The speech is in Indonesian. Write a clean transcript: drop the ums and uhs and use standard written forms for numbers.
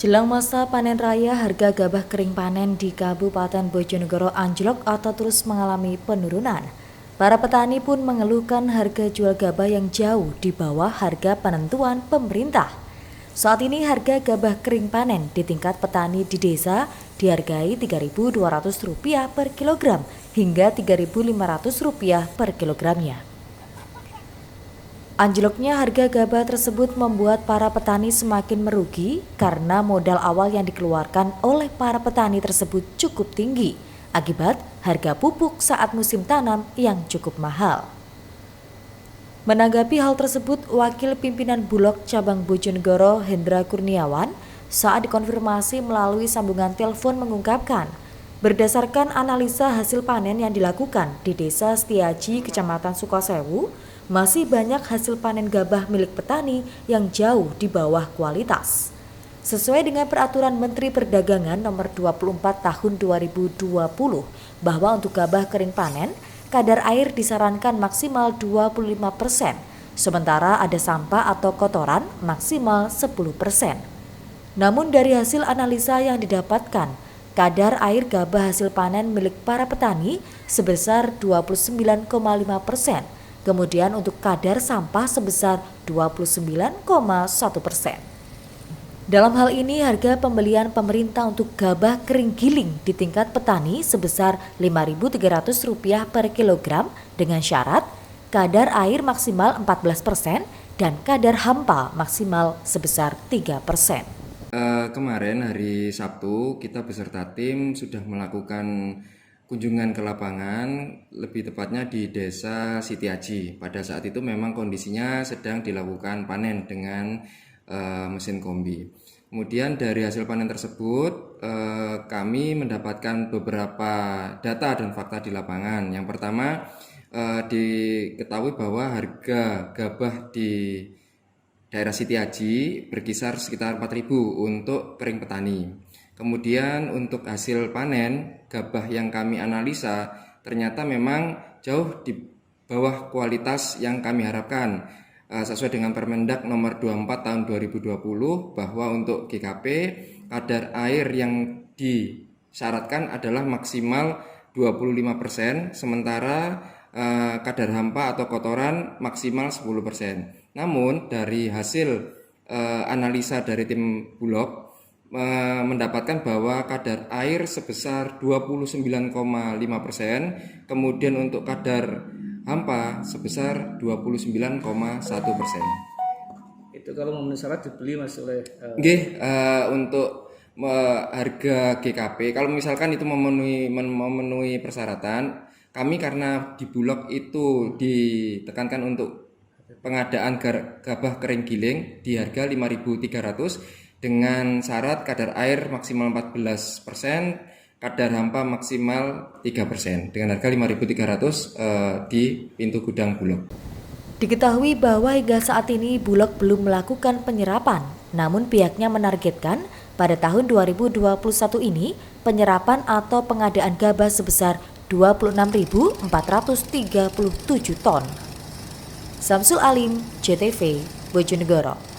Jelang masa panen raya, harga gabah kering panen di Kabupaten Bojonegoro anjlok atau terus mengalami penurunan. Para petani pun mengeluhkan harga jual gabah yang jauh di bawah harga penentuan pemerintah. Saat ini harga gabah kering panen di tingkat petani di desa dihargai Rp3.200 per kilogram hingga Rp3.500 per kilogramnya. Anjloknya harga gabah tersebut membuat para petani semakin merugi karena modal awal yang dikeluarkan oleh para petani tersebut cukup tinggi akibat harga pupuk saat musim tanam yang cukup mahal. Menanggapi hal tersebut, Wakil Pimpinan Bulog Cabang Bojonegoro Hendra Kurniawan saat dikonfirmasi melalui sambungan telepon mengungkapkan, berdasarkan analisa hasil panen yang dilakukan di Desa Setiaji, Kecamatan Sukosewu, masih banyak hasil panen gabah milik petani yang jauh di bawah kualitas. Sesuai dengan Peraturan Menteri Perdagangan Nomor 24 Tahun 2020 bahwa untuk gabah kering panen, kadar air disarankan maksimal 25%, sementara ada sampah atau kotoran maksimal 10%. Namun dari hasil analisa yang didapatkan, kadar air gabah hasil panen milik para petani sebesar 29,5%. Kemudian untuk kadar sampah sebesar 29,1%. Dalam hal ini harga pembelian pemerintah untuk gabah kering giling di tingkat petani sebesar Rp5.300 per kilogram dengan syarat kadar air maksimal 14% dan kadar hampa maksimal sebesar 3%. Kemarin hari Sabtu kita beserta tim sudah melakukan kunjungan ke lapangan, lebih tepatnya di Desa Sitiaji. Pada saat itu memang kondisinya sedang dilakukan panen dengan mesin kombi. Kemudian dari hasil panen tersebut kami mendapatkan beberapa data dan fakta di lapangan. Yang pertama diketahui bahwa harga gabah di daerah Sitiaji berkisar sekitar 4.000 untuk kering petani. Kemudian untuk hasil panen gabah yang kami analisa ternyata memang jauh di bawah kualitas yang kami harapkan sesuai dengan Permendak Nomor 24 Tahun 2020 bahwa untuk GKP kadar air yang disyaratkan adalah maksimal 25%, sementara kadar hampa atau kotoran maksimal 10%. Namun dari hasil analisa dari tim Bulog mendapatkan bahwa kadar air sebesar 29,5%, kemudian untuk kadar hampa sebesar 29,1%. Itu kalau memenuhi syarat dibeli Mas oleh untuk harga GKP kalau misalkan itu memenuhi persyaratan, kami karena di Bulog itu ditekankan untuk pengadaan gabah kering giling di harga 5.300 dengan syarat kadar air maksimal 14%, kadar hampa maksimal 3%, dengan harga 5.300 di pintu gudang Bulog. Diketahui bahwa hingga saat ini Bulog belum melakukan penyerapan, namun pihaknya menargetkan pada tahun 2021 ini penyerapan atau pengadaan gabah sebesar 26.437 ton. Samsul Alim, JTV, Bojonegoro.